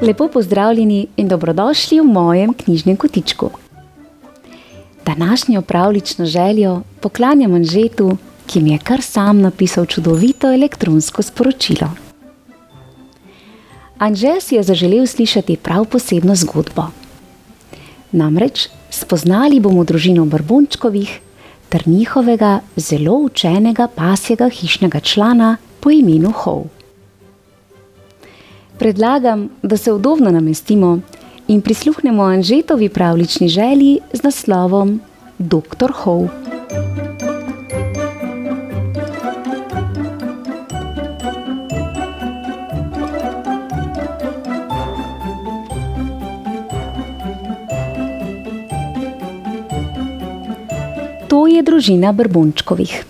Lepo pozdravljeni in dobrodošli v mojem knjižnem kotičku. Današnjo pravljično željo poklanjam Anžetu, ki mi je kar sam napisal čudovito elektronsko sporočilo. Anže si je zaželel slišati prav posebno zgodbo. Namreč spoznali bomo družino Brbončkovih ter njihovega zelo učenega pasjega hišnega člana po imenu Hov. Predlagam, da se udobno namestimo in prisluhnemo Anžetovi pravljični želji z naslovom Doktor Hov. To je družina Brbončkovih.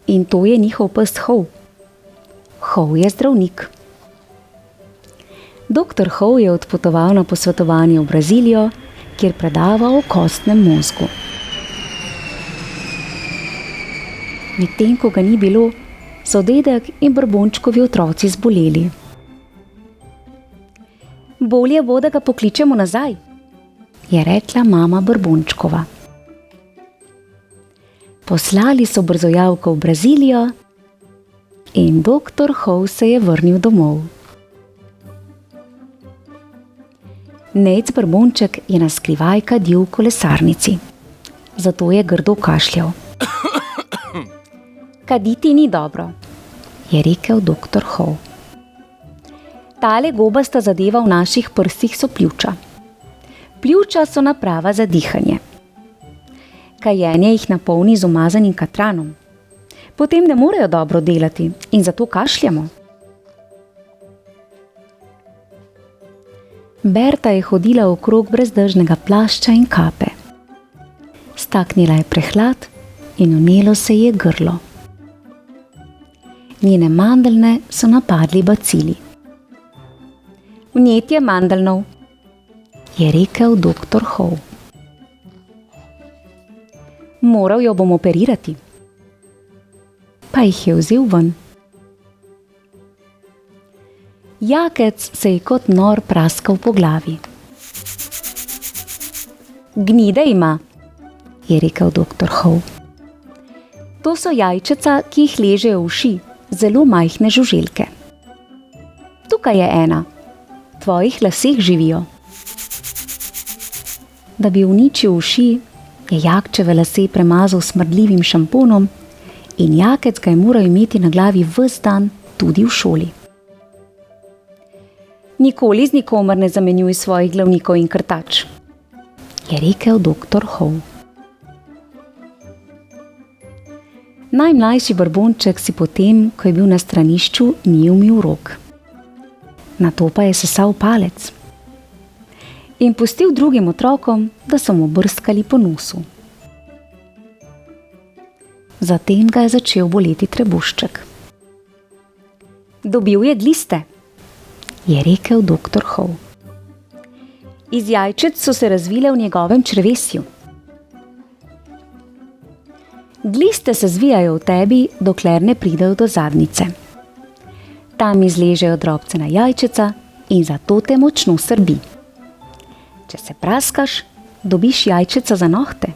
In to je njihov pes Hov. Hov je zdravnik. Doktor Hov je odpotoval na posvetovanje v Brazilijo, kjer predava o kostnem mozgu. Medtem ko ga ni bilo, so dedek in Brbončkovi otroci zboleli. Bolje bo, da ga pokličemo nazaj, je rekla mama Brbončkova. Poslali so brzojavko v Brazilijo in doktor Hov se je vrnil domov. Nejc Brbonček je naskrivaj kadil v kolesarnici, zato je grdo kašljal. Kaditi ni dobro, je rekel doktor Hov. Tale gobasta zadeva v naših prstih so pljuča. Pljuča so naprava za dihanje. Kajenje jih napolni z umazanim katranom. Potem ne morejo dobro delati in zato kašljamo. Berta je hodila okrog brez dežnega plašča in kape. Staknila je prehlad in vnelo se je grlo. Njene mandeljne so napadli bacili. Vnetje mandeljnov, je rekel doktor Hov. Moral jo bom operirati. Pa jih je vzel ven. Jakec se je kot nor praskal po glavi. Gnide ima, je rekel doktor Hov. To so jajčeca, ki jih ležejo v uši, zelo majhne žuželke. Tukaj je ena, v tvojih laseh živijo. Da bi uničil uši, je jakčeve lase premazal smrdljivim šamponom in jakec ga je moral imeti na glavi ves dan, tudi v šoli. Nikoli z nikomer ne zamenjuj svojih glavnikov in krtač, je rekel doktor Hov. Najmlajši Brbonček si potem, ko je bil na stranišču, ni umil rok. Nato pa je sesal palec in pustil drugim otrokom, da so mu brskali po nosu. Zatem ga je začel boleti trebušček. Dobil je gliste, je rekel doktor Hov. Iz jajčec so se razvile v njegovem črevesju. Gliste se zvijajo v tebi, dokler ne pridejo do zadnjice. Tam izležejo drobcena jajčeca in zato te močno srbi. Če se praskaš, dobiš jajčeca za nohte.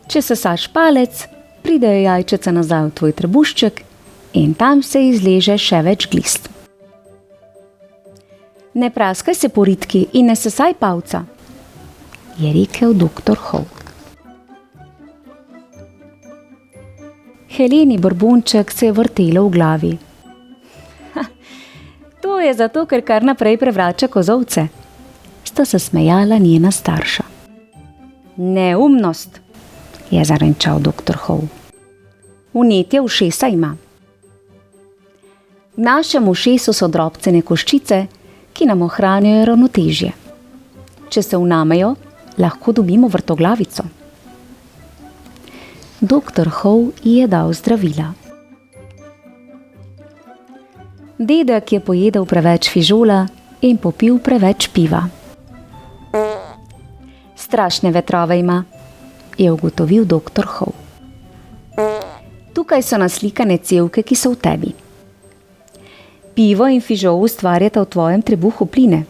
Če sesaš palec, pridejo jajčeca nazaj v tvoj trebušček in tam se izleže še več glist. Ne praskaj se po ritki in ne sesaj palca, je rekel doktor Hov. Heleni Brbonček se je vrtelo v glavi. To je zato, ker kar naprej prevrača kozovce, sta se smejala njena starša. Neumnost, je zarenčal doktor Hov. Vnetje ušesa ima. V našem ušesu so drobcene koščice, ki nam ohranjajo ravnotežje. Če se vnamejo, lahko dobimo vrtoglavico. Doktor Hov ji je dal zdravila. Dedek je pojedel preveč fižola in popil preveč piva. Strašne vetrove ima, je ugotovil doktor Howe. Tukaj so naslikane cevke, ki so v tebi. Pivo in fižol ustvarjata v tvojem trebuhu pline.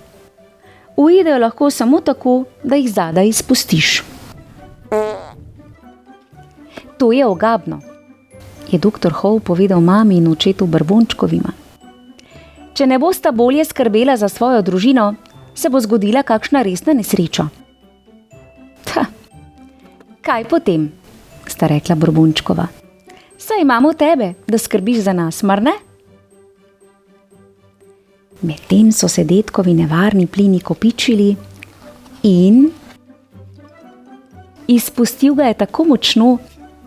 Uidejo lahko samo tako, da jih zadaj izpustiš. To je ogabno, je doktor Howe povedal mami in očetu Brbončkovima. Če ne bosta bolje skrbela za svojo družino, se bo zgodila kakšna resna nesreča. Kaj potem, sta rekla Brbončkova. Saj imamo tebe, da skrbiš za nas, mar ne? Medtem so se dedkovi nevarni plini kopičili in izpustil ga je tako močno,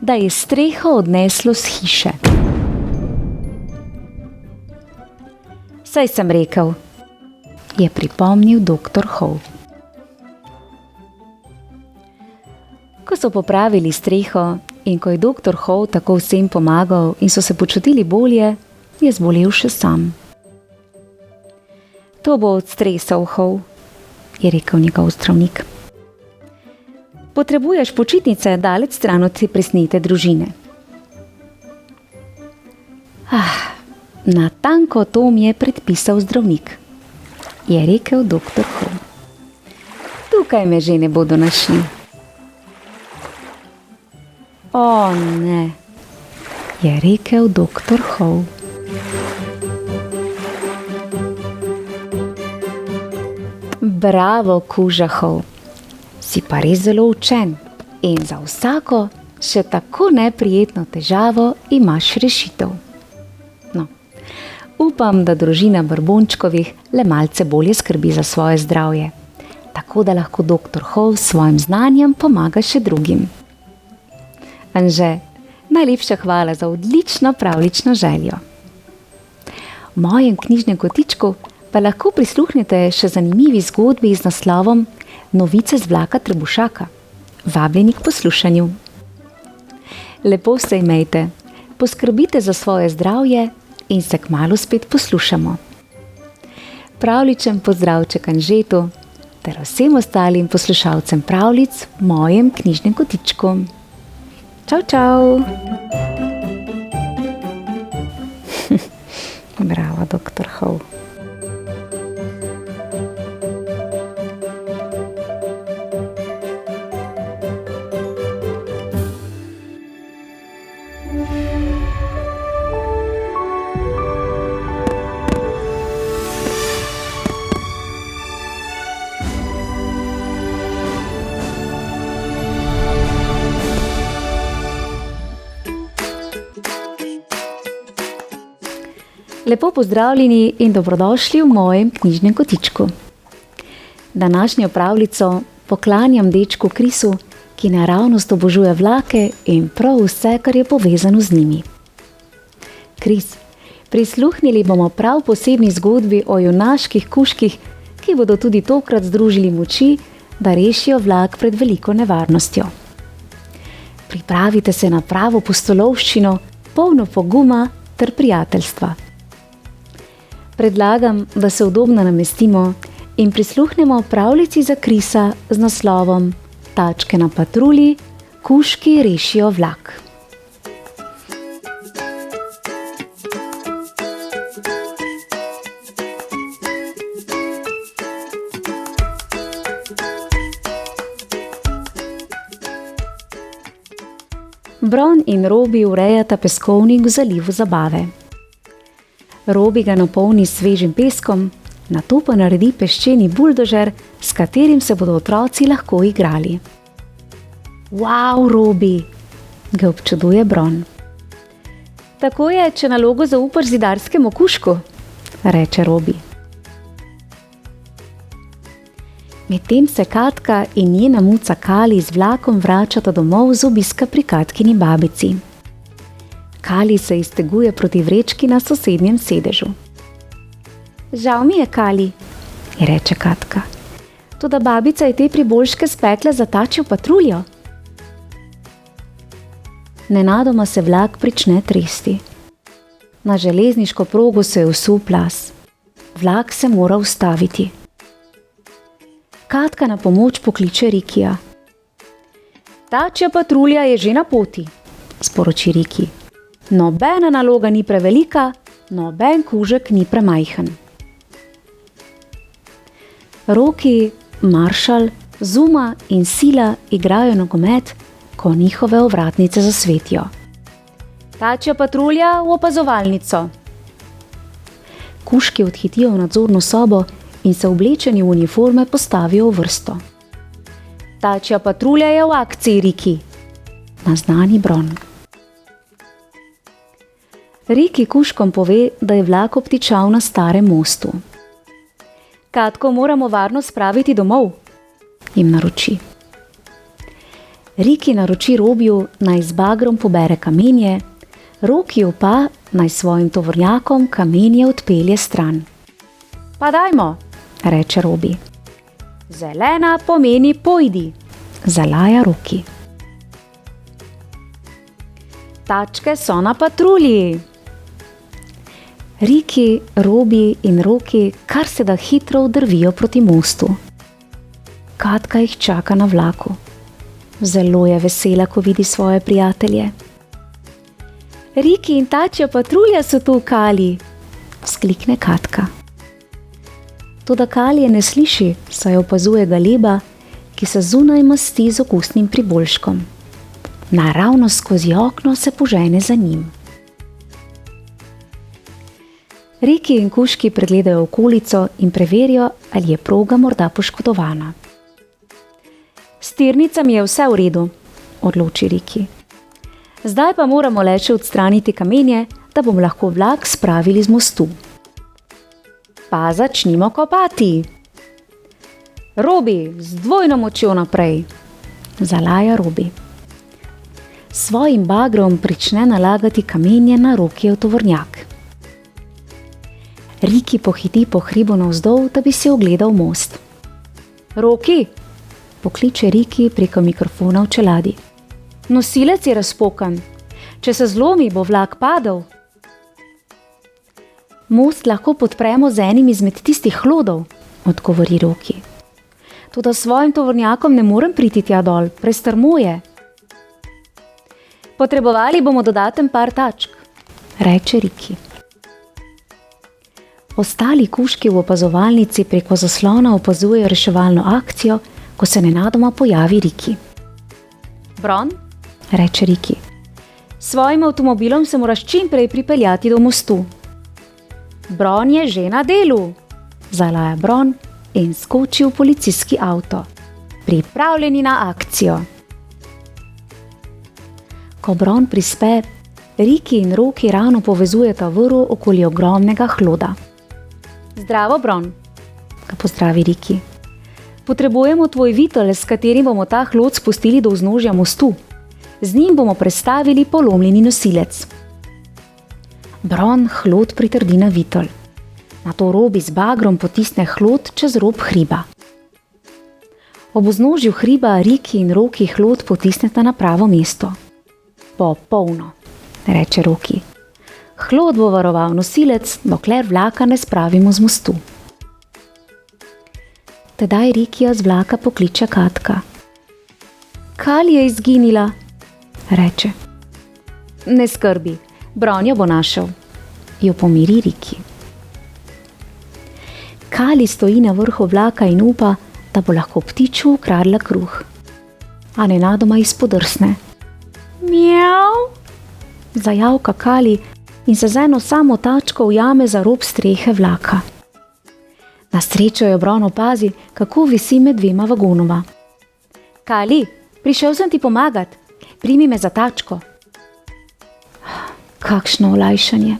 da je streho odneslo s hiše. Saj sem rekel, je pripomnil doktor Howe. Ko so popravili streho in ko je doktor Howe tako vsem pomagal in so se počutili bolje, je zbolel še sam. To bo odstresal, Howe, je rekel njegov zdravnik. Potrebuješ počitnice daleč stran od te presnete družine. Natanko to mi je predpisal zdravnik, je rekel doktor Howe. Tukaj me že ne bodo našli. O ne, je rekel doktor Howe. Bravo, kuža Howe, si pa res zelo učen in za vsako še tako neprijetno težavo imaš rešitev. No, upam, da družina Brbončkovih le malce bolje skrbi za svoje zdravje, tako da lahko doktor Howe s svojim znanjem pomaga še drugim. Anže, najlepša hvala za odlično pravljično željo. V mojem knjižnem kotičku pa lahko prisluhnete še zanimivi zgodbi z naslovom Novice z vlaka Trebušaka. Vabljeni k poslušanju. Lepo se imejte, poskrbite za svoje zdravje in se kmalu spet poslušamo. Pravljičen pozdravček Anžetu ter vsem ostalim poslušalcem pravljic v mojem knjižnem kotičku. Čau, čau. Bravo, doktor Howe. Lepo pozdravljeni in dobrodošli v mojem knjižnem kotičku. Današnjo pravljico poklanjam dečku Krisu, ki naravnost obožuje vlake in prav vse, kar je povezano z njimi. Kris, prisluhnili bomo prav posebni zgodbi o junaških kužkih, ki bodo tudi tokrat združili moči, da rešijo vlak pred veliko nevarnostjo. Pripravite se na pravo pustolovščino, polno poguma ter prijateljstva. Predlagam, da se udobno namestimo in prisluhnemo pravljici za Krisa z naslovom Tačke na patrulji, kužki rešijo vlak. Bron in Robi urejata peskovnik v zalivu Zabave. Robi ga napolni s svežim peskom, nato pa naredi peščeni buldožer, s katerim se bodo otroci lahko igrali. Wow, Robi, ga občuduje Bron. Tako je, če nalogo zaupaš zidarskemu kužku, reče Robi. Medtem se Katka in njena muca Kali z vlakom vračata domov z obiska pri Katkini babici. Kali se izteguje proti vrečki na sosednjem sedežu. Žal mi je, Kali, je reče Katka. Toda babica je te priboljške spekle za tačjo patruljo. Nenadoma se vlak prične tresti. Na železniško progo se je vsul plaz. Vlak se mora ustaviti. Katka na pomoč pokliče Rikija. Tačja patrulja je že na poti, sporoči Riki. Nobena naloga ni prevelika, noben kužek ni premajhen. Roki, Maršal, Zuma in Sila igrajo nogomet, ko njihove ovratnice zasvetijo. Tačja patrulja v opazovalnico. Kužki odhitijo v nadzorno sobo in se oblečeni v uniforme postavijo v vrsto. Tačja patrulja je v akciji, Riki, naznani Bron. Riki kužkom pove, da je vlak obtičal na starem mostu. Katko moramo varno spraviti domov, jim naroči. Riki naroči Robiju, naj z bagrom pobere kamenje, Rokiju pa naj svojim tovornjakom kamenje odpelje stran. Pa dajmo, reče Robi. Zelena pomeni pojdi, zalaja Roki. Tačke so na patrulji. Riki, Robi in Roki kar se da hitro vdrvijo proti mostu. Katka jih čaka na vlaku. Zelo je vesela, ko vidi svoje prijatelje. Riki in tačja patrulja so tu, Kali, vzklikne Katka. Toda Kalije ne sliši, saj opazuje Galeba, ki se zunaj masti z okusnim priboljškom. Naravno skozi okno se požene za njim. Riki in kužki pregledajo okolico in preverijo, ali je proga morda poškodovana. S tirnicami je vse v redu, odloči Riki. Zdaj pa moramo le še odstraniti kamenje, da bomo lahko vlak spravili z mostu. Pa začnimo kopati. Robi, z dvojno močjo naprej, zalaja Robi. S svojim bagrom prične nalagati kamenje na Rokijev tovornjak. Riki pohiti po hribu navzdol, da bi si ogledal most. Roki, pokliče Riki preko mikrofona v čeladi. Nosilec je razpokan. Če se zlomi, bo vlak padel. Most lahko podpremo z enim izmed tistih hlodov, odgovori Roki. Toda svojim tovornjakom ne morem priti tja dol, prestrmo je. Potrebovali bomo dodaten par tačk, reče Riki. Ostali kužki v opazovalnici preko zaslona opazujejo reševalno akcijo, ko se nenadoma pojavi Riki. Bron, reče Riki, s svojim avtomobilom se moraš čim prej pripeljati do mostu. Bron je že na delu, zalaja Bron in skoči v policijski avto. Pripravljeni na akcijo. Ko Bron prispe, Riki in Roki ravno povezujeta vrv okoli ogromnega hloda. Zdravo, Bron, ga pozdravi Riki. Potrebujemo tvoj vitel, s katerim bomo ta hlod spustili do vznožja mostu. Z njim bomo prestavili polomljeni nosilec. Bron hlod pritrdi na vitel. Nato Robi z bagrom potisne hlod čez rob hriba. Ob vznožju hriba Riki in Roki hlod potisneta na pravo mesto. Popolno, reče Roki. Hlod bo varoval nosilec, dokler vlaka ne spravimo z mostu. Tedaj Rikija z vlaka pokliče Katka. Kali je izginila, reče. Ne skrbi, Bron jo bo našel, jo pomiri Riki. Kali stoji na vrhu vlaka in upa, da bo lahko ptiču ukradla kruh. A nenadoma izpodrsne. Mjav, zajavka Kali in se z eno samo tačko ujame za rob strehe vlaka. Na srečo jo Bron opazi, kako visi med dvema vagonoma. Kali, prišel sem ti pomagat, primi me za tačko. Kakšno olajšanje.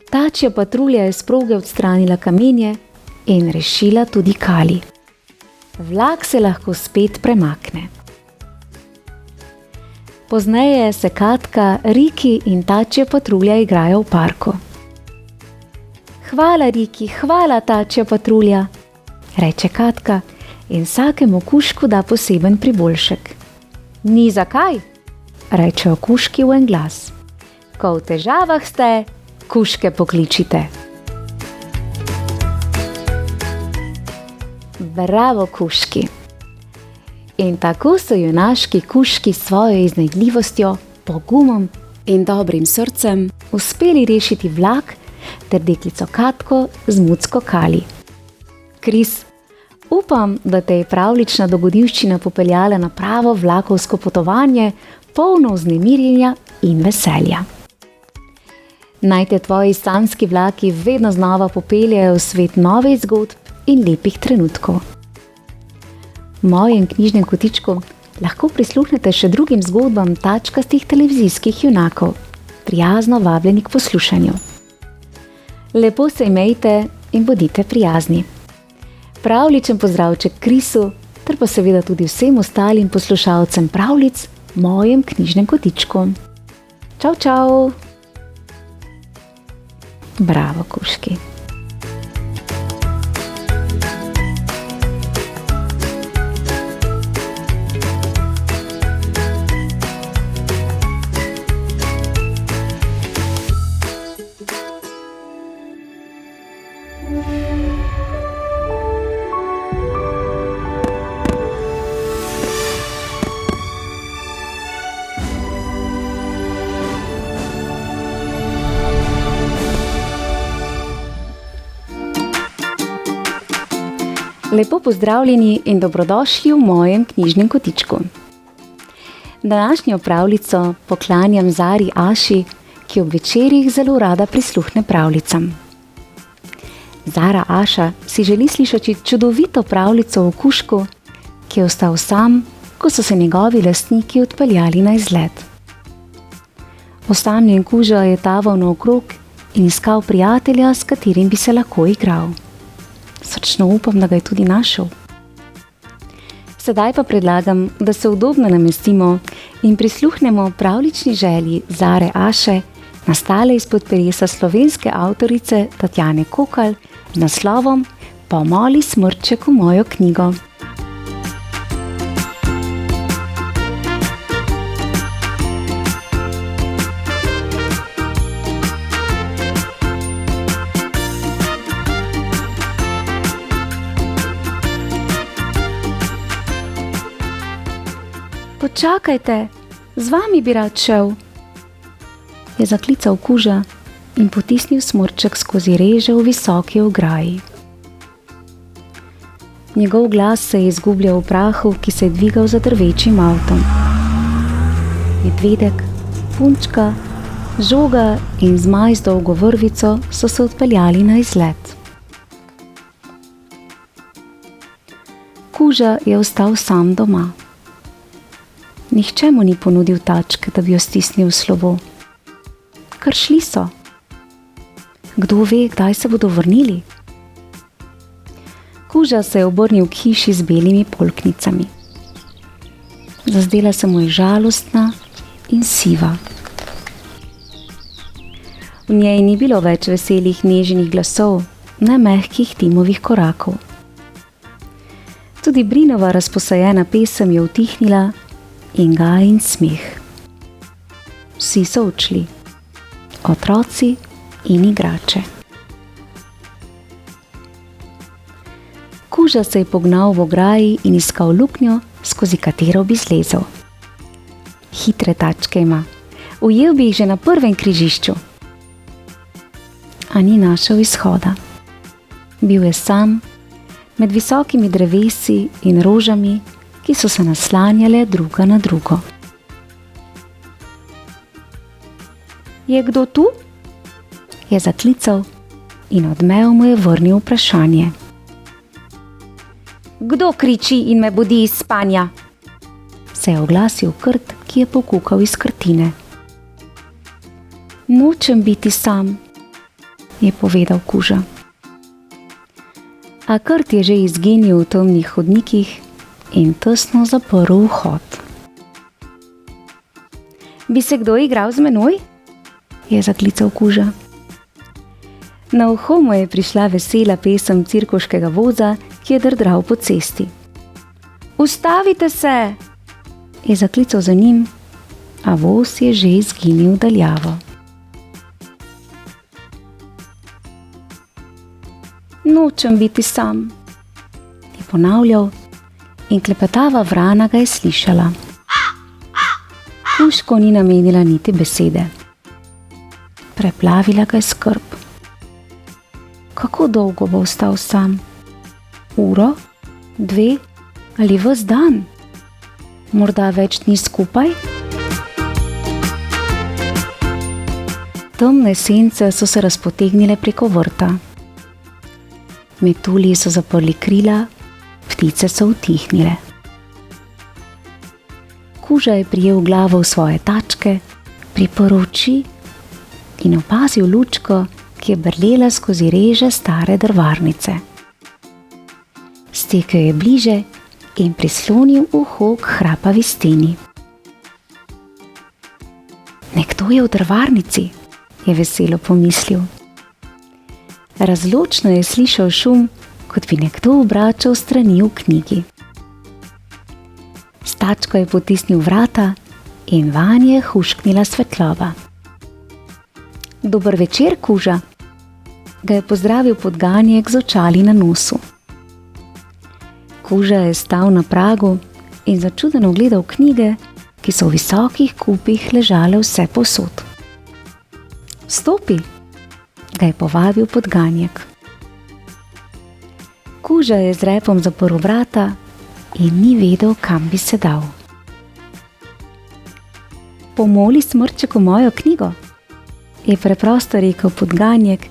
Tačja patrulja je s proge odstranila kamenje in rešila tudi Kali. Vlak se lahko spet premakne. Pozneje se Katka, Riki in tačja patrulja igrajo v parku. Hvala, Riki, hvala, tačja patrulja, reče Katka in vsakemu kužku da poseben priboljšek. Ni zakaj, rečejo kužki v en glas. Ko v težavah ste, kužke pokličite. Bravo, kužki! In tako so junaški kužki s svojo iznajdljivostjo, pogumom in dobrim srcem uspeli rešiti vlak ter deklico Katko z mucko Kali. Kris, upam, da te je pravlična dogodivščina popeljala na pravo vlakovsko potovanje, polno vznemirjenja in veselja. Naj te tvoji sanjski vlaki vedno znova popeljejo v svet novih zgodb in lepih trenutkov. V mojem knjižnem kotičku lahko prisluhnete še drugim zgodbam tačkastih televizijskih junakov, prijazno vabljeni k poslušanju. Lepo se imejte in bodite prijazni. Pravličen pozdravček Krisu, ter pa seveda tudi vsem ostalim poslušalcem pravljic v mojem knjižnem kotičku. Čau, čau! Bravo, kužki! Lepo pozdravljeni in dobrodošli v mojem knjižnem kotičku. Današnjo pravljico poklanjam Zari Aši, ki ob večerih zelo rada prisluhne pravljicam. Zara Aša si želi slišati čudovito pravljico o kužku, ki je ostal sam, ko so se njegovi lastniki odpeljali na izlet. Osamljen kuža je taval naokrog in iskal prijatelja, s katerim bi se lahko igral. Srčno upam, da ga je tudi našel. Sedaj pa predlagam, da se udobno namestimo in prisluhnemo pravljični želji Zare Aše, nastale izpod peresa slovenske avtorice Tatjane Kokalj z naslovom Pomoli smrček v mojo knjigo. Počakajte, z vami bi rad šel, je zaklical kuža in potisnil smrček skozi reže v visoki ograji. Njegov glas se je izgubljal v prahu, ki se je dvigal za drvečim avtom. Medvedek, punčka, žoga in zmaj z dolgo vrvico so se odpeljali na izlet. Kuža je ostal sam doma. Nihče mu ni ponudil tačke, da bi jo stisnil v slovo. Kar šli so. Kdo ve, kdaj se bodo vrnili? Kuža se je obrnil k hiši z belimi polknicami. Zazdela se mu je žalostna in siva. V njej ni bilo več veselih nežnih glasov, ne mehkih Timovih korakov. Tudi Brinova razposajena pesem je utihnila in gajin smeh. Vsi so odšli, otroci in igrače. Kuža se je pognal v ograji in iskal luknjo, skozi katero bi zlezel. Hitre tačke ima, ujel bi jih že na prvem križišču. A ni našel izhoda. Bil je sam, med visokimi drevesi in rožami, ki so se naslanjale druga na drugo. Je kdo tu? Je zaklical in odmev mu je vrnil vprašanje. Kdo kriči in me budi iz spanja? Se je oglasil krt, ki je pokukal iz krtine. Nočem biti sam, je povedal kuža. A krt je že izginil v temnih hodnikih in tesno zaprl vhod. Bi se kdo igral z menoj? Je zaklical kuža. Na uho mu je prišla vesela pesem cirkuškega voza, ki je drdral po cesti. Ustavite se! Je zaklical za njim, a voz je že izginil daljavo. Nočem biti sam, je ponavljal in klepetava vrana ga je slišala. Kužku ni namenila niti besede. Preplavila ga je skrb. Kako dolgo bo ostal sam? Uro? 2? Ali ves dan? Morda več dni skupaj? Temne sence so se razpotegnile preko vrta. Metulji so zaprli krila, ptice so utihnile. Kuža je prijel glavo v svoje tačke, priprl oči in opazil lučko, ki je brlela skozi reže stare drvarnice. Stekel je bliže in prislonil uho k hrapavi steni. Nekdo je v drvarnici, je veselo pomislil. Razločno je slišal šum, kot bi nekdo obračal strani v knjigi. S tačko je potisnil vrata in vanje je hušknila svetloba. Dober večer, Kuža, ga je pozdravil podganjek z očali na nosu. Kuža je stal na pragu in začudeno gledal knjige, ki so v visokih kupih ležale vse povsod. Vstopi, ga je povabil podganjek. Kuža je z repom zaprl vrata in ni vedel, kam bi se dal. Pomoli, smrčeku, mojo knjigo, je preprosto rekel podganjek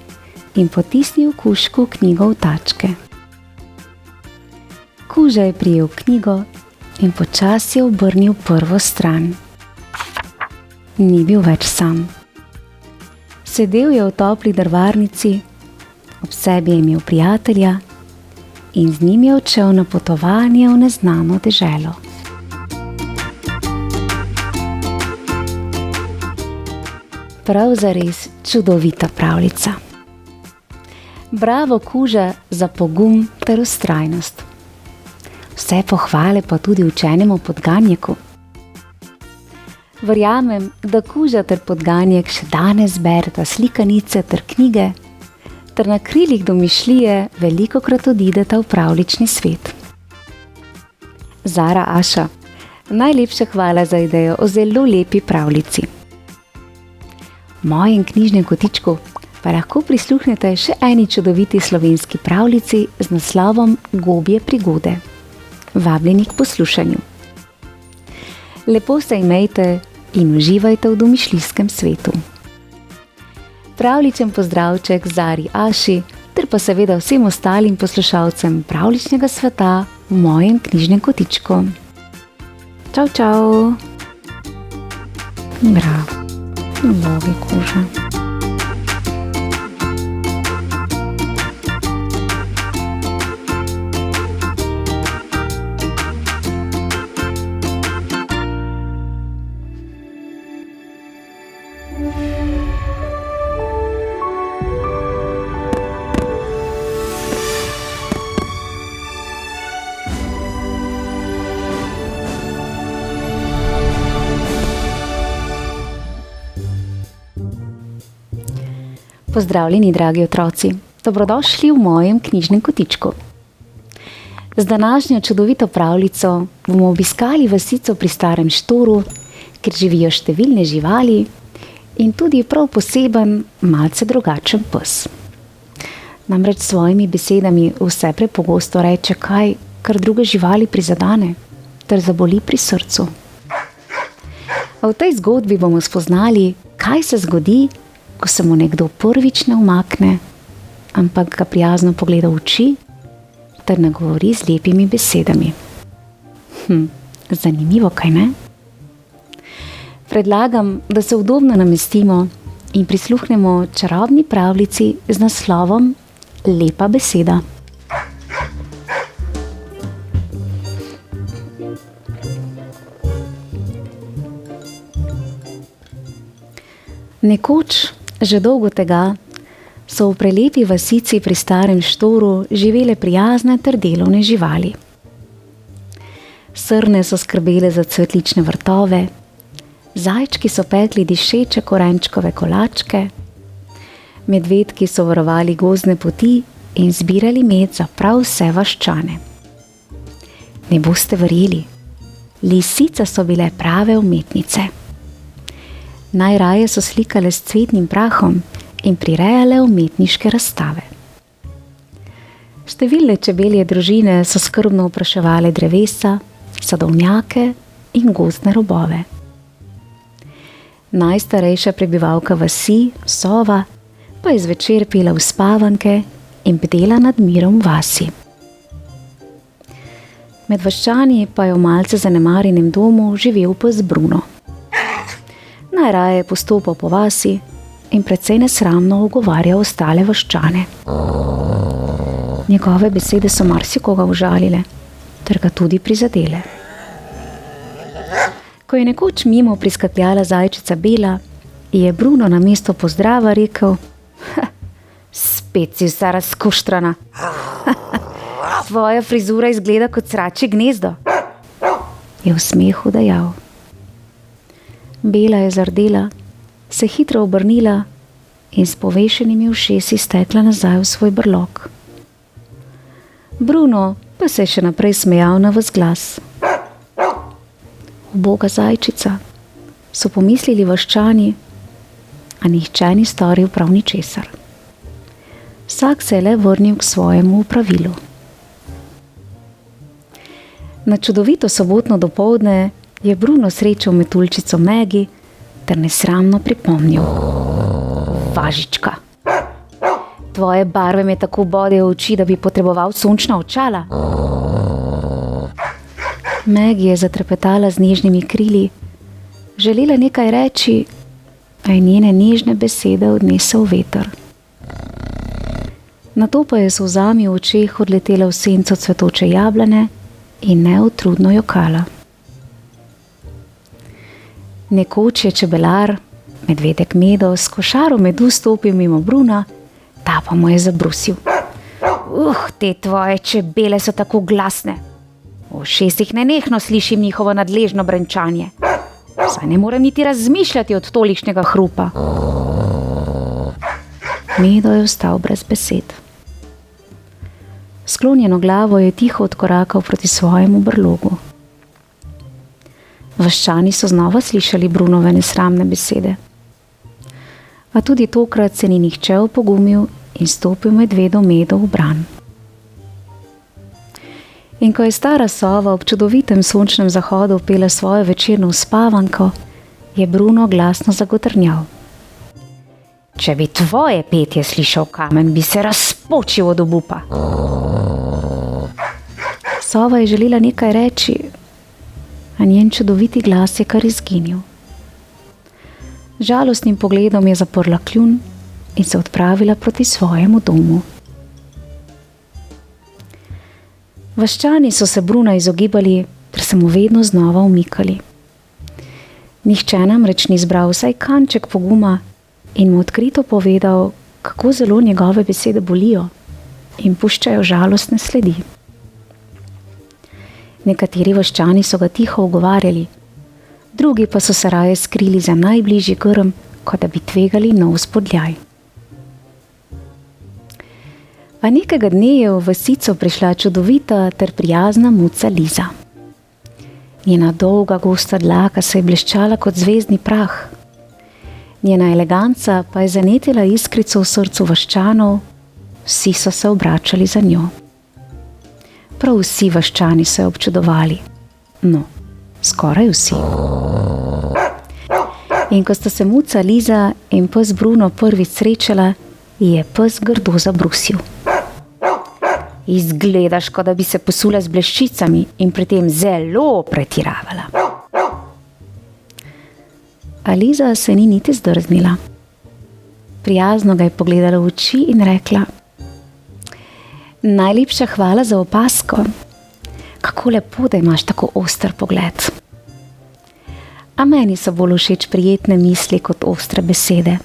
in potisnil kužku knjigo v tačke. Kuža je prijel knjigo in počasi obrnil prvo stran. Ni bil več sam. Sedel je v topli drvarnici, ob sebi je imel prijatelja in z njim je odšel na potovanje v neznano deželo. Prav zares čudovita pravljica. Bravo, Kuža, za pogum ter vztrajnost. Vse pohvale pa tudi učenemu podganjeku. Verjamem, da Kuža ter podganjek še danes bereta slikanice ter knjige, ter na krilih domišljije velikokrat odideta v pravljični svet. Zara, Aša, najlepša hvala za idejo o zelo lepi pravljici. V mojem knjižnem kotičku pa lahko prisluhnete še eni čudoviti slovenski pravljici z naslovom Gobje prigode. Vabljeni k poslušanju. Lepo se imejte in uživajte v domišljijskem svetu. Pravličen pozdravček Zari, Aši ter pa seveda vsem ostalim poslušalcem pravličnega sveta v mojem knjižnem kotičku. Čau, čau. Bravo. Bogi, Kuža. Pozdravljeni, dragi otroci, dobrodošli v mojem knjižnem kotičku. Z današnjo čudovito pravljico bomo obiskali vasico pri Starem Štoru, kjer živijo številne živali in tudi prav poseben, malce drugačen pes. Namreč s svojimi besedami vse prepogosto reče kaj, kar druge živali prizadene ter zaboli pri srcu. V tej zgodbi bomo spoznali, kaj se zgodi, ko se mu nekdo prvič ne umakne, ampak ga prijazno pogleda v oči ter nagovori z lepimi besedami. Zanimivo, kaj ne? Predlagam, da se udobno namestimo in prisluhnemo čarobni pravljici z naslovom Lepa beseda. Nekoč, že dolgo tega, so v prelepi vasici pri Starem Štoru živele prijazne ter delovne živali. Srne so skrbele za cvetlične vrtove, zajčki so pekli dišeče korenčkove kolačke, medvedki so varovali gozdne poti in zbirali med za prav vse vaščane. Ne boste verjeli, lisice so bile prave umetnice. Najraje so slikale s cvetnim prahom in prirejale umetniške razstave. Številne čebelje družine so skrbno opraševale drevesa, sadovnjake in gozdne robove. Najstarejša prebivalka vasi, sova, pa je zvečer pela uspavanke in bdela nad mirom vasi. Med vaščani pa je v malce zanemarjenem domu živel pes Bruno. Najraje je postopal po vasi in precej nesramno ogovarjal ostale vaščane. Njegove besede so marsikoga užalile, ter ga tudi prizadele. Ko je nekoč mimo priskakljala zajčica Bela, je Bruno namesto pozdrava rekel: spet si vsa razkuštrana. Tvoja frizura izgleda kot sračje gnezdo, je v smehu dejal. Bela je zardela, se hitro obrnila in s povešenimi ušesi stekla nazaj v svoj brlog. Bruno pa se je še naprej smejal na ves glas. Uboga zajčica, so pomislili vaščani, a nihče ni storil prav ničesar. Vsak se je le vrnil k svojemu opravilu. Na čudovito sobotno dopoldne je Bruno srečal metuljčico Megi ter nesramno pripomnil: Važička, tvoje barve me tako bodejo v oči, da bi potreboval sončna očala. Megi je zatrepetala z nežnimi krili, želela nekaj reči, a je njene nežne besede odnesel veter. Nato pa je s solzami v očeh odletela v senco cvetoče jablane in neutrudno jokala. Nekoč je čebelar, medvedek Medo, s košaro medu stopil mimo Bruna, ta pa mu je zabrusil: te tvoje čebele so tako glasne. V ušesih nenehno slišim njihovo nadležno brenčanje. Saj ne morem niti razmišljati od tolikšnega hrupa. Medo je ostal brez besed. Sklonjeno glavo je tiho odkorakal proti svojemu brlogu. Vaščani so znova slišali Brunove nesramne besede. A tudi tokrat se ni nihče opogumil in stopil medvedu Medo v bran. In ko je stara sova ob čudovitem sončnem zahodu pela svojo večerno uspavanko, je Bruno glasno zagotrnjal: če bi tvoje petje slišal kamen, bi se razpočil od obupa. Sova je želela nekaj reči, a njen čudoviti glas je kar izginil. Žalostnim pogledom je zaprla kljun in se odpravila proti svojemu domu. Vaščani so se Bruna izogibali, ter se mu vedno znova umikali. Nihče namreč ni zbral vsaj kanček poguma in mu odkrito povedal, kako zelo njegove besede bolijo in puščajo žalostne sledi. Nekateri vaščani so ga tiho ugovarjali, drugi pa so se raje skrili za najbližji grm, kot da bi tvegali nov spodljaj. A nekega dne je v vasico prišla čudovita ter prijazna muca Liza. Njena dolga, gosta dlaka se je bleščala kot zvezdni prah. Njena eleganca pa je zanetila iskrico v srcu vaščanov, vsi so se obračali za njo. Prav vsi vaščani so jo občudovali. No, skoraj vsi. In ko sta se muca Liza in pes Bruno prvič srečala, je pes grdo zabrusil: izgledaš, kot da bi se posula z bleščicami in pri tem zelo pretiravala. A Liza se ni niti zdrznila. Prijazno ga je pogledala v oči in rekla: najlepša hvala za opasko. Kako lepo, da imaš tako oster pogled. A meni so bolj všeč prijetne misli kot ostre besede.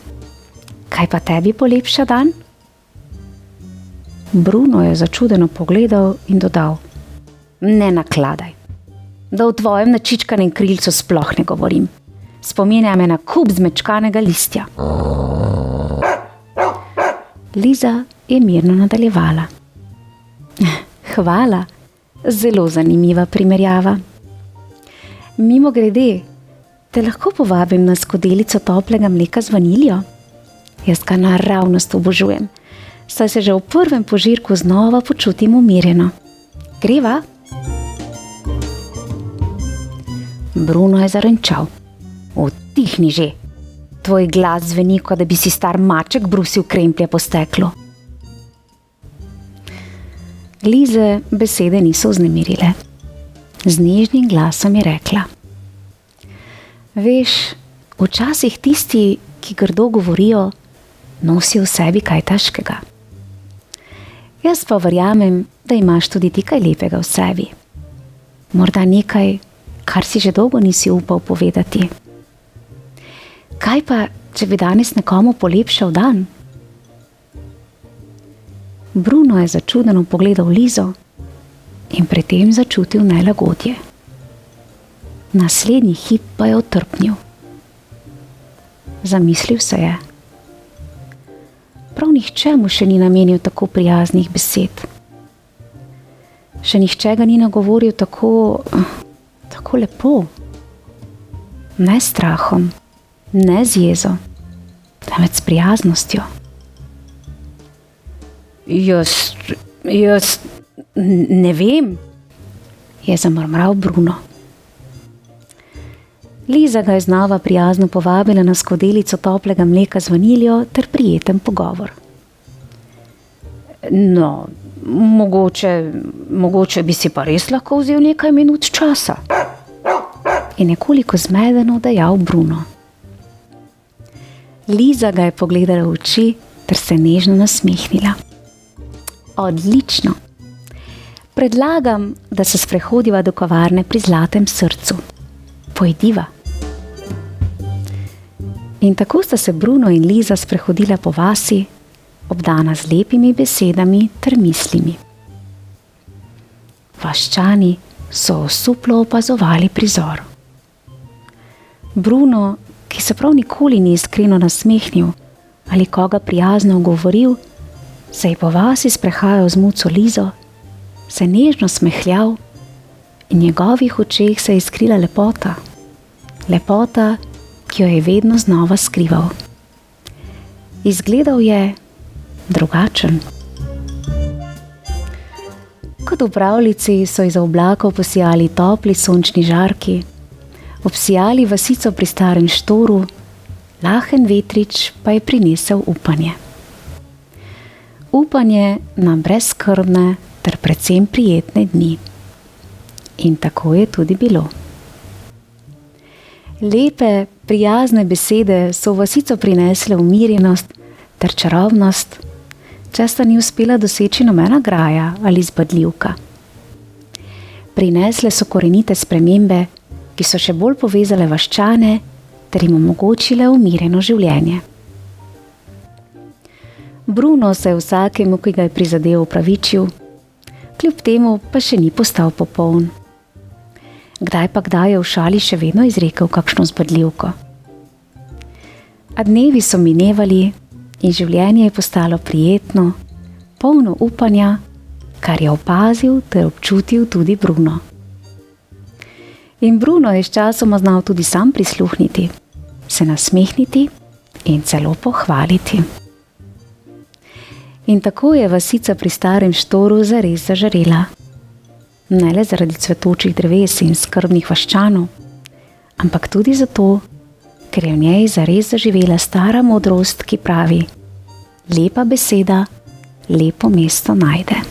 Kaj pa tebi polepša dan? Bruno je začudeno pogledal in dodal: ne nakladaj, da o tvojem načičkanem krilcu sploh ne govorim. Spominja me na kup zmečkanega listja. Liza je mirno nadaljevala. Hvala, zelo zanimiva primerjava. Mimogrede, te lahko povabim na skodelico toplega mleka z vaniljo? Jaz ga naravnost obožujem, saj se že v prvem požirku znova počutim umirjeno. Greva? Bruno je zarenčal. Utihni že. Tvoj glas zveni, kot da bi si star maček brusil kremplje po steklu. Lize besede niso vznemirile. Z nežnim glasom je rekla. Veš, včasih tisti, ki grdo govorijo, nosijo v sebi kaj težkega. Jaz pa verjamem, da imaš tudi ti kaj lepega v sebi. Morda nekaj, kar si že dolgo nisi upal povedati. Kaj pa, če bi danes nekomu polepšal dan? Bruno je začudeno pogledal Lizo in pri tem začutil nelagodje. Naslednji hip pa je otrpnil. Zamislil se je. Prav nihče mu še ni namenil tako prijaznih besed. Še nihče ga ni nagovoril tako lepo. Ne s strahom, ne z jezo, temveč s prijaznostjo. Jaz ne vem, je zamrmral Bruno. Liza ga je znova prijazno povabila na skodelico toplega mleka z vaniljo ter prijeten pogovor. No, mogoče bi si pa res lahko vzel nekaj minut časa, je nekoliko zmedeno dejal Bruno. Liza ga je pogledala v oči ter se nežno nasmehnila. Odlično. Predlagam, da se sprehodiva do kavarne pri Zlatem srcu. Pojdiva. In tako sta se Bruno in Liza sprehodila po vasi, obdana z lepimi besedami ter mislimi. Vaščani so osuplo opazovali prizor. Bruno, ki se prav nikoli ni iskreno nasmehnil ali koga prijazno ogovoril, se je po vasi sprehajal z muco Lizo, se nežno smehljal in v njegovih očeh se je iskrila lepota. Lepota, ki jo je vedno znova skrival. Izgledal je drugačen. Kot v pravljici so iz oblakov posijali topli sončni žarki, obsijali vasico pri starem štoru, lahen vetrič pa je prinesel upanje. Upanje na brezskrbne ter predvsem prijetne dni. In tako je tudi bilo. Lepe, prijazne besede so v vasico prinesle umirjenost ter čarobnost, česa ni uspela doseči nobena graja ali zbadljivka. Prinesle so korenite spremembe, ki so še bolj povezale vaščane ter jim omogočile umirjeno življenje. Bruno se je vsakemu, ki ga je prizadel, opravičil, kljub temu pa še ni postal popoln. Kdaj pa kdaj je v šali še vedno izrekel kakšno zbadljivko. A dnevi so minevali in življenje je postalo prijetno, polno upanja, kar je opazil ter občutil tudi Bruno. In Bruno je sčasoma znal tudi sam prisluhniti, se nasmehniti in celo pohvaliti. In tako je vasica pri starem štoru zares zažarela. Ne le zaradi cvetočih dreves in skrbnih vaščanov, ampak tudi zato, ker je v njej zares zaživela stara modrost, ki pravi: lepa beseda, lepo mesto najde.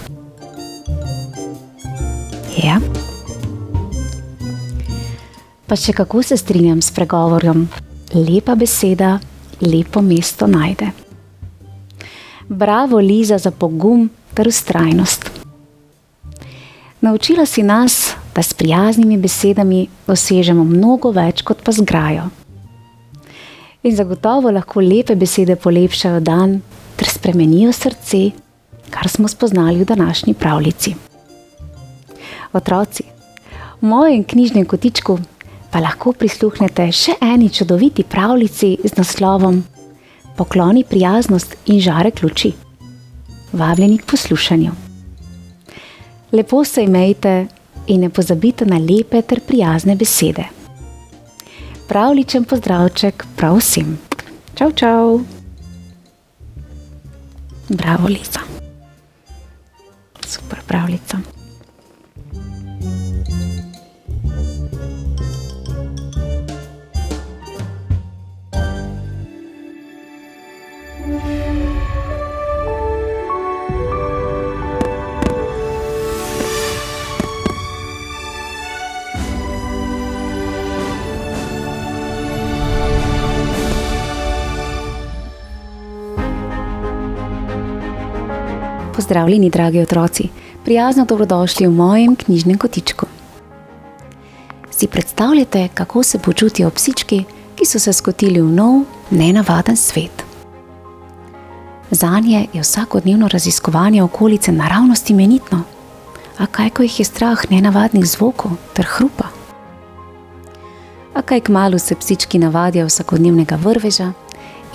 Ja. Pa še kako se strinjam s pregovorjem: lepa beseda, lepo mesto najde. Bravo, Liza, za pogum ter vztrajnost. Naučila si nas, da s prijaznimi besedami dosežemo mnogo več kot pa z grajo. In zagotovo lahko lepe besede polepšajo dan ter spremenijo srce, kar smo spoznali v današnji pravljici. Otroci, v mojem knjižnem kotičku pa lahko prisluhnete še eni čudoviti pravljici z naslovom Pokloni prijaznost in žarek luči. vabljeni k poslušanju. Lepo se imejte in ne pozabite na lepe ter prijazne besede. Pravličen pozdravček prav vsem. Čau, čau. Bravo, Liza. Super pravljica. Pozdravljeni, dragi otroci, prijazno dobrodošli v mojem knjižnem kotičku. Si predstavljate, kako se počutijo psički, ki so se skotili v nov, nenavaden svet. Zanje je vsakodnevno raziskovanje okolice naravnost imenitno, a kaj, ko jih je strah nenavadnih zvokov ter hrupa? A kaj kmalu se psički navadijo vsakodnevnega vrveža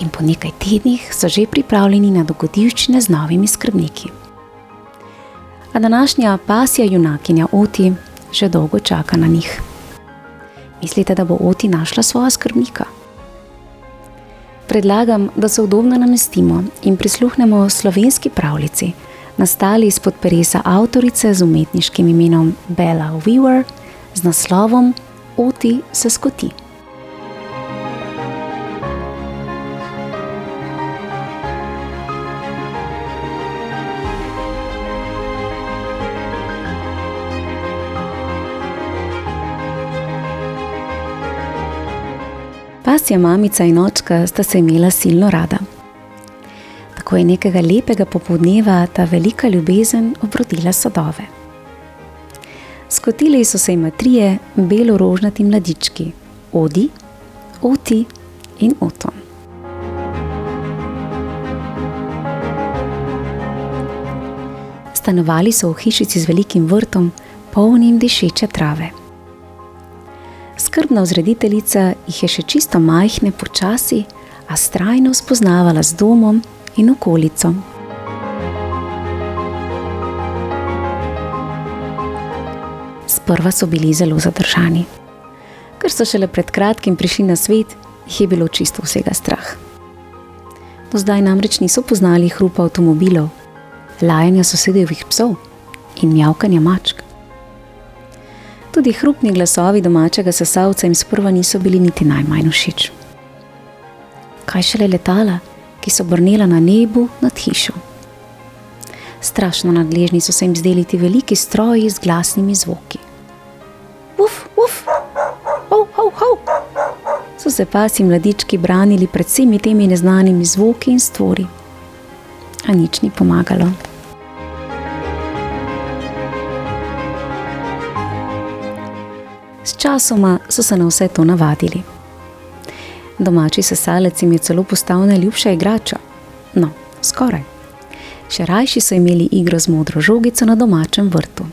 in po nekaj tednih so že pripravljeni na dogodivščine z novimi skrbniki. A današnja pasja junakinja Oti že dolgo čaka na njih. Mislite, da bo Oti našla svoja skrbnika? Predlagam, da se udobno namestimo in prisluhnemo slovenski pravljici, nastali izpod peresa avtorice z umetniškim imenom Bella Weaver z naslovom Oti se skoti. Pasja mamica in očka sta se imela silno rada. Tako je nekega lepega popoldneva ta velika ljubezen obrodila sadove. Skotili so se jima trije belorožnati mladički, Odi, Oti in Oton. Stanovali so v hišici z velikim vrtom, polnim dišeče trave. Skrbna vzrediteljica jih je še čisto majhne počasi, a vztrajno spoznavala z domom in okolico. Sprva so bili zelo zadržani. Ker so šele pred kratkim prišli na svet, jih je bilo čisto vsega strah. Do zdaj namreč niso poznali hrupa avtomobilov, lajanja sosedovih psov in mjavkanja mačk. Tudi hrupni glasovi domačega sesalca jim sprva niso bili niti najmanj všeč. Kaj šele letala, ki so brnela na nebu nad hišo. Strašno nadležni so se jim zdeli ti veliki stroji z glasnimi zvoki. Uf, uf, hov, hov, hov, so se pasji mladički branili pred vsemi temi neznanimi zvoki in stvori. A nič ni pomagalo. Sčasoma so se na vse to navadili. Domači sesalec jim je celo postal najljubša igrača. No, skoraj. Še rajši so imeli igro z modro žogico na domačem vrtu.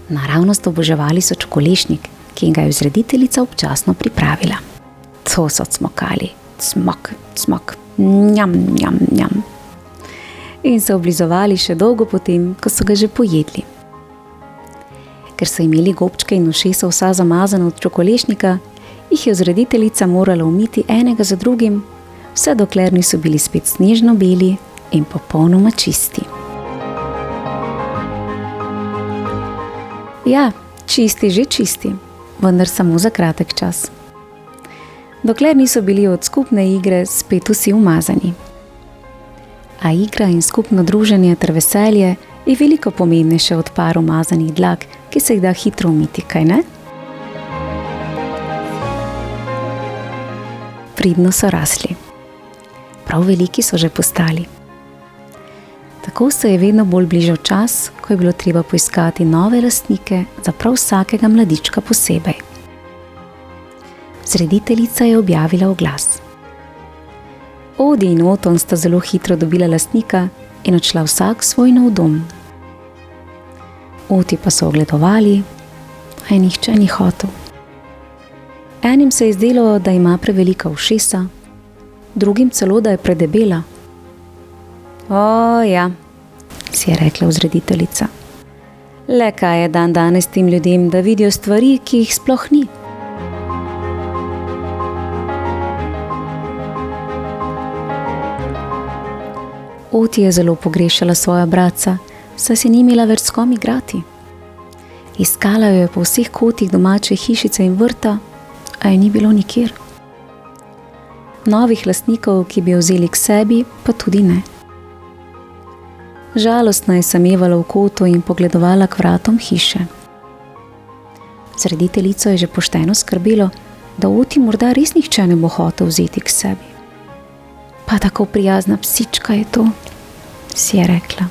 Naravnost oboževali so čokolešnik, ki ga je vzrediteljica občasno pripravila. To so cmokali. Cmok, cmok, njam, njam, njam. In se oblizovali še dolgo potem, ko so ga že pojedli. Ker so imeli gobčke in ušesa vsa zamazana od čokolešnika, jih je vzrediteljica morala umiti enega za drugim, vse dokler niso bili spet snežno beli in popolnoma čisti. Ja, čisti že čisti, vendar samo za kratek čas. Dokler niso bili od skupne igre spet vsi umazani. A igra in skupno druženje ter veselje je veliko pomembnejše od par umazanih dlak, ki se jih da hitro umiti, kaj ne? Pridno so rasli. Prav veliki so že postali. Tako se je vedno bolj bližal čas, ko je bilo treba poiskati nove lastnike za prav vsakega mladička posebej. Vzrediteljica je objavila oglas. Odi in Oton sta zelo hitro dobila lastnika in odšla vsak svoj nov dom. Oti pa so ogledovali, a je nihče ni hotel. Enim se je zdelo, da ima prevelika ušesa, drugim celo, da je predebela. O, ja, si je rekla vzrediteljica. Le kaj je dan danes tem ljudem, da vidijo stvari, ki jih sploh ni. Oti je zelo pogrešala svoja bratca, saj se ni imela več s kom igrati. Iskala jo je po vseh kotih domače hišice in vrta, a je ni bilo nikjer. Novih lastnikov, ki bi jo vzeli k sebi, pa tudi ne. Žalostna je samevala v kotu in pogledovala k vratom hiše. Vzrediteljico je že pošteno skrbelo, da Oti morda res nihče ne bo hotel vzeti k sebi. Pa tako prijazna psička je to, si je rekla.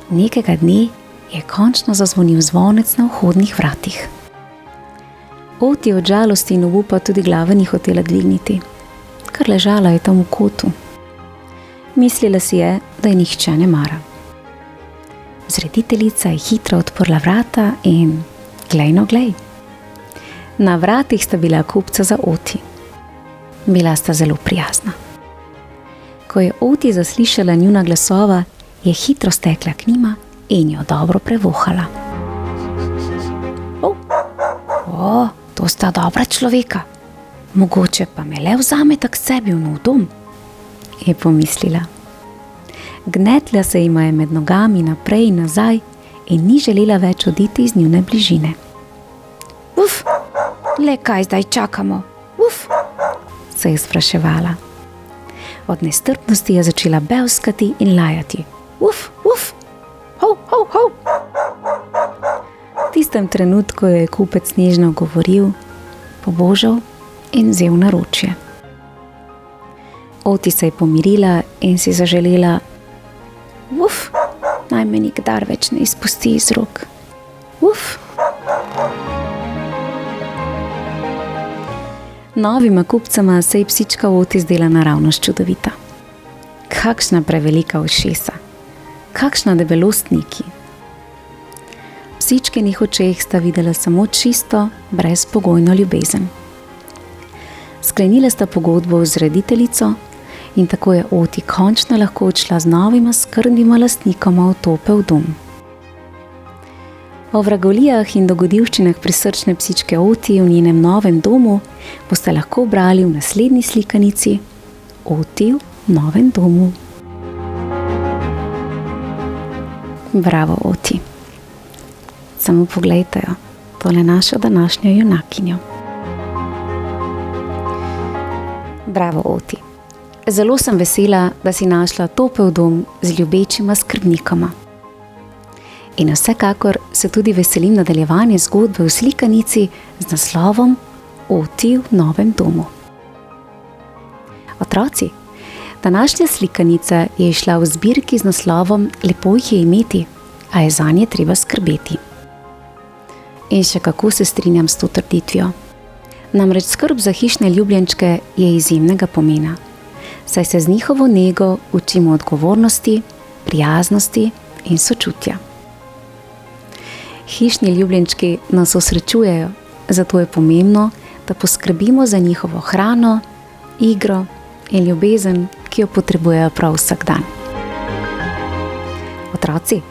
Nekega dne je končno zazvonil zvonec na vhodnih vratih. Oti od žalosti in obupa tudi glave ni hotela dvigniti, kar ležala je tam v kotu. Mislila si je, da je nihče ne mara. Vzrediteljica je hitro odprla vrata in glej no glej. Na vratih sta bila kupca za Oti. Bila sta zelo prijazna. Ko je Oti zaslišala njuna glasova, je hitro stekla k njima in jo dobro prevohala. O, to sta dobra človeka. Mogoče pa me le vzameta k sebi v nov dom, je pomislila. Gnetla se jima je med nogami naprej in nazaj in ni želela več oditi iz njune bližine. Uf, le kaj zdaj čakamo? Uf, se je spraševala. Od nestrpnosti je začela bevskati in lajati. Uf, uf, hov, hov, hov. V tistem trenutku je kupec nežno govoril, pobožal in vzel naročje. Oti se je pomirila in si zaželela, uf, naj me nikdar več ne izpusti iz rok. Uf. Novima kupcema se je psička Oti zdela naravnost čudovita. Kakšna prevelika ušesa, kakšna debelostniki. V psičkinih očeh sta videla samo čisto, brezpogojno ljubezen. Sklenila sta pogodbo z vzrediteljico in tako je Oti končno lahko odšla z novima skrbnima lastnikoma v topel dom. O vragolijah in dogodivščinah prisrčne psičke Oti v njenem novem domu boste lahko brali v naslednji slikanici Oti v novem domu. Bravo, Oti. Samo poglejte jo, tole našo današnjo junakinjo. Bravo, Oti. Zelo sem vesela, da si našla topel dom z ljubečima skrbnikoma. In vsekakor se tudi veselim nadaljevanja zgodbe v slikanici z naslovom Oti v novem domu. Otroci, današnja slikanica je išla v zbirki z naslovom Lepo jih je imeti, a je zanje treba skrbeti. In še kako se strinjam s to trditvijo. Namreč skrb za hišne ljubljenčke je izjemnega pomena, saj se z njihovo nego učimo odgovornosti, prijaznosti in sočutja. Hišni ljubljenčki nas osrečujejo, zato je pomembno, da poskrbimo za njihovo hrano, igro in ljubezen, ki jo potrebujejo prav vsak dan. Otroci,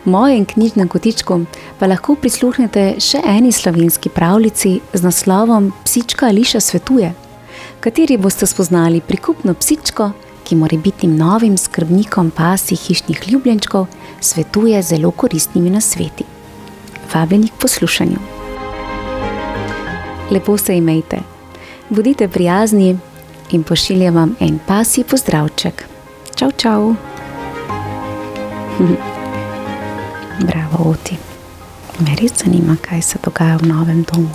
v mojem knjižnem kotičku pa lahko prisluhnete še eni slovenski pravljici z naslovom Psička Ališa svetuje, kateri boste spoznali prikupno psičko, ki morebitnim novim skrbnikom pasjih hišnih ljubljenčkov svetuje zelo koristnimi nasveti. Vabljeni k poslušanju. Lepo se imejte, bodite prijazni in pošiljam vam en pasji pozdravček. Čau, čau. Bravo, Oti. Me res zanima, kaj se dogaja v novem domu.